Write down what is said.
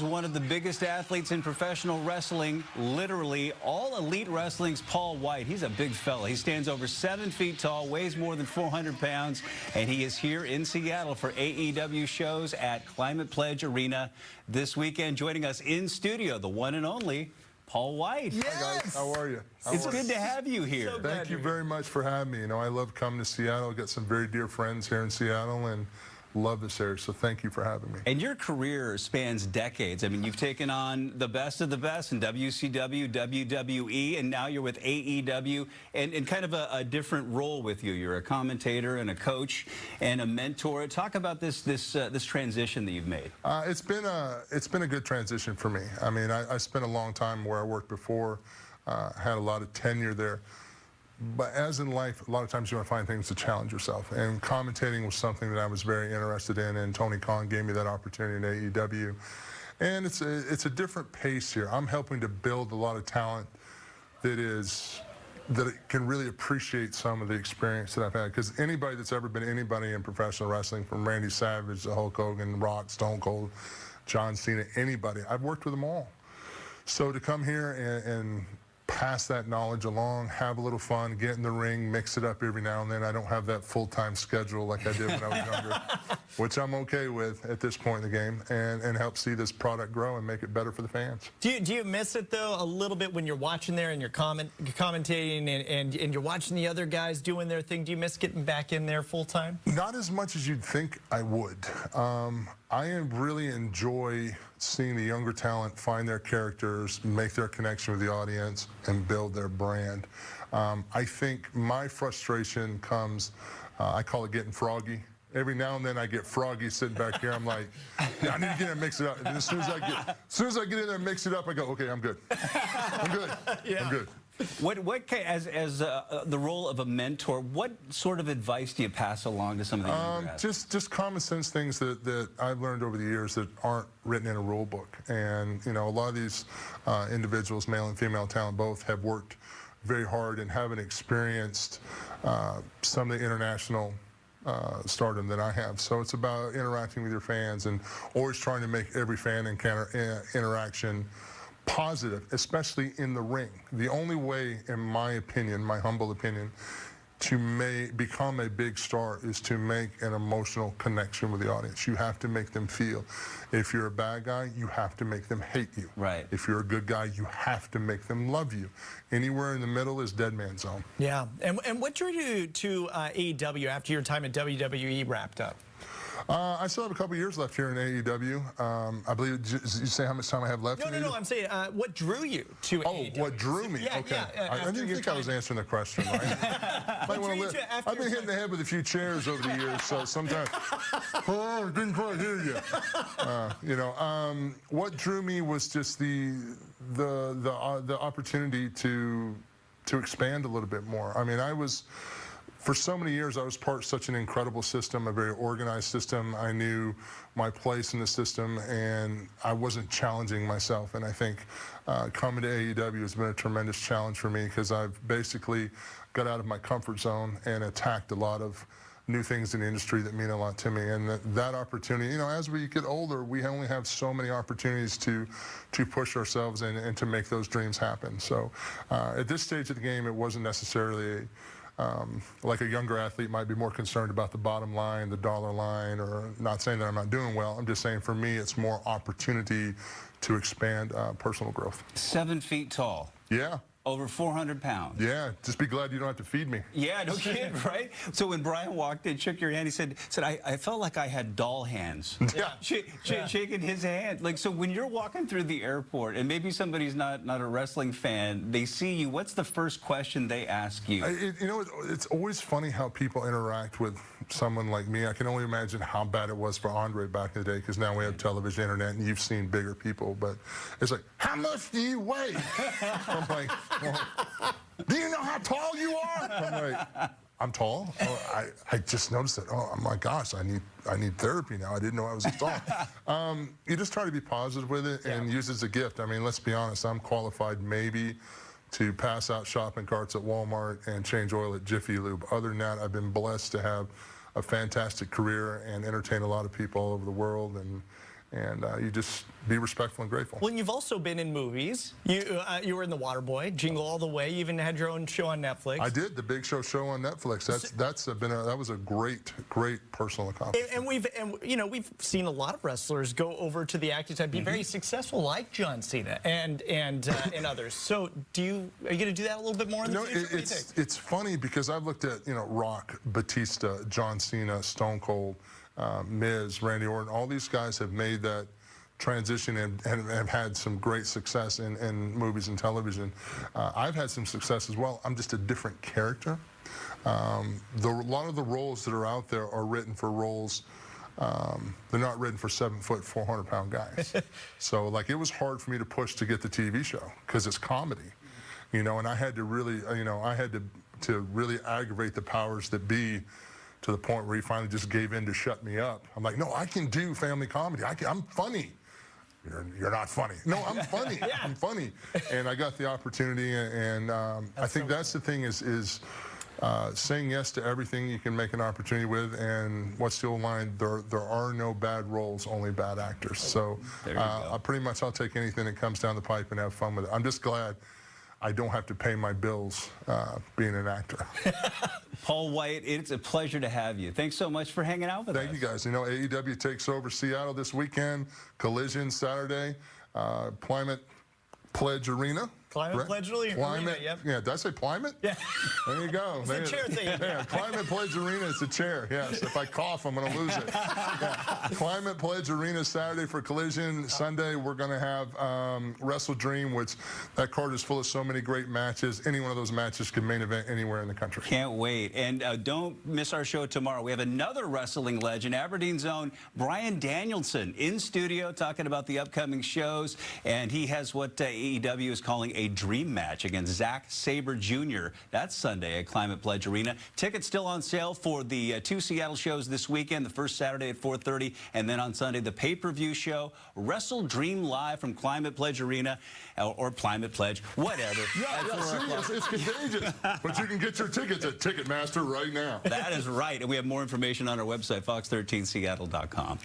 one of the biggest athletes in professional wrestling, literally all elite wrestling's Paul Wight. He's a big fella. He stands over 7 feet tall, weighs more than 400 pounds, and he is here in Seattle for AEW shows at Climate Pledge Arena this weekend. Joining us in studio, the one and only Paul Wight. Yes. Hi guys, how are you? It's good to have you here. So thank you very much for having me. You know, I love coming to Seattle. I've got some very dear friends here in Seattle and love this area, so thank you for having me. And your career spans decades. I mean, you've taken on the best of the best in WCW, WWE, and now you're with AEW, and kind of a different role with you. You're a commentator and a coach and a mentor. Talk about this transition that you've made. It's been a good transition for me. I mean, I spent a long time where I worked before, had a lot of tenure there. But as in life, a lot of times you want to find things to challenge yourself. And commentating was something that I was very interested in, and Tony Khan gave me that opportunity in AEW. And it's a different pace here. I'm helping to build a lot of talent that can really appreciate some of the experience that I've had. Because anybody that's ever been anybody in professional wrestling, from Randy Savage to Hulk Hogan, Rock, Stone Cold, John Cena, anybody, I've worked with them all. So to come here and pass that knowledge along, have a little fun, get in the ring, mix it up every now and then. I don't have that full-time schedule like I did when I was younger, which I'm okay with at this point in the game, and help see this product grow and make it better for the fans. Do you miss it, though, a little bit when you're watching there and you're commentating and you're watching the other guys doing their thing? Do you miss getting back in there full-time? Not as much as you'd think I would. I really enjoy seeing the younger talent find their characters, make their connection with the audience, and build their brand. I think my frustration comes, I call it getting froggy. Every now and then I get froggy sitting back here. I'm like, yeah, I need to get in there and mix it up. And as soon as I get in there and mix it up, I go, okay, I'm good. I'm good. Yeah. I'm good. As the role of a mentor, what sort of advice do you pass along to some of the younger athletes? Just common sense things that I've learned over the years that aren't written in a rule book. And, you know, a lot of these individuals, male and female talent both, have worked very hard and haven't experienced some of the international stardom that I have. So it's about interacting with your fans and always trying to make every fan interaction positive, especially in the ring. The only way, in my opinion, my humble opinion, to become a big star is to make an emotional connection with the audience. You have to make them feel. If you're a bad guy, you have to make them hate you. Right. If you're a good guy, you have to make them love you. Anywhere in the middle is dead man zone. Yeah. And what drew you to AEW after your time at WWE wrapped up? I still have a couple years left here in AEW. I believe, you say how much time I have left? No, I'm saying, what drew you to AEW? Oh, what drew me? Yeah, okay. yeah, I didn't think I was answering the question right. I've been hitting the head with a few chairs over the years, so sometimes, oh, I didn't quite hear you. You know, what drew me was just the opportunity to expand a little bit more. I mean, for so many years, I was part of such an incredible system, a very organized system. I knew my place in the system, and I wasn't challenging myself. And I think coming to AEW has been a tremendous challenge for me because I've basically got out of my comfort zone and attacked a lot of new things in the industry that mean a lot to me. And that opportunity, you know, as we get older, we only have so many opportunities to push ourselves and to make those dreams happen. So at this stage of the game, it wasn't necessarily like a younger athlete might be more concerned about the bottom line, the dollar line, or not saying that I'm not doing well. I'm just saying for me, it's more opportunity to expand personal growth. 7 feet tall. Yeah. Over 400 pounds. Yeah, just be glad you don't have to feed me. Yeah, no kidding, right? So when Brian walked in, shook your hand, he said I felt like I had doll hands. Yeah. Shaking his hand. Like, so when you're walking through the airport, and maybe somebody's not a wrestling fan, they see you, what's the first question they ask you? You know, it's always funny how people interact with someone like me. I can only imagine how bad it was for Andre back in the day, because now we have television, internet, and you've seen bigger people. But it's like, how much do you weigh? I'm like, well, do you know how tall you are? I'm like, I'm tall? Oh, I just noticed it. Oh my gosh, I need therapy now. I didn't know I was this tall. You just try to be positive with it and use it as a gift. I mean, let's be honest, I'm qualified maybe to pass out shopping carts at Walmart and change oil at Jiffy Lube. Other than that, I've been blessed to have a fantastic career and entertain a lot of people all over the world. And you just be respectful and grateful. Well, you've also been in movies. You were in The Waterboy, Jingle All the Way. You even had your own show on Netflix. I did, the Big Show on Netflix. That was a great personal accomplishment. And we've seen a lot of wrestlers go over to the acting side, be very successful, like John Cena and others. So are you going to do that a little bit more in the future? It's funny because I've looked at Rock, Batista, John Cena, Stone Cold, Miz, Randy Orton. All these guys have made that transition and have had some great success in movies and television. I've had some success as well. I'm just a different character. A lot of the roles that are out there are written for roles. They're not written for 7-foot, 400-pound guys. So like it was hard for me to push to get the TV show because it's comedy, and I had to really, I had to really aggravate the powers that be, to the point where he finally just gave in to shut me up. I'm like, no, I can do family comedy. I'm funny. You're not funny. No, I'm funny. Yeah. I'm funny. And I got the opportunity, and I think that's the thing is saying yes to everything you can make an opportunity with. And what's the old line? There are no bad roles, only bad actors. So I'll take anything that comes down the pipe and have fun with it. I'm just glad I don't have to pay my bills being an actor. Paul Wight, it's a pleasure to have you. Thanks so much for hanging out with us. Thank you, guys. AEW takes over Seattle this weekend. Collision Saturday. Climate Pledge Arena. Climate Pledge Arena, yep. Yeah, did I say Climate? Yeah. There you go. It's a chair thing. Yeah, Climate Pledge Arena is a chair, yes. If I cough, I'm going to lose it. Yeah. Climate Pledge Arena Saturday for Collision. Sunday, we're going to have Wrestle Dream, which that card is full of so many great matches. Any one of those matches can main event anywhere in the country. Can't wait. And don't miss our show tomorrow. We have another wrestling legend, Aberdeen's own Bryan Danielson, in studio talking about the upcoming shows. And he has what AEW is calling a dream match against Zack Sabre Jr. That's Sunday at Climate Pledge Arena. Tickets still on sale for the 2 Seattle shows this weekend, the first Saturday at 4:30, and then on Sunday, the pay-per-view show, Wrestle Dream Live from Climate Pledge Arena, or Climate Pledge, whatever. It's contagious. But you can get your tickets at Ticketmaster right now. That is right. And we have more information on our website, fox13seattle.com.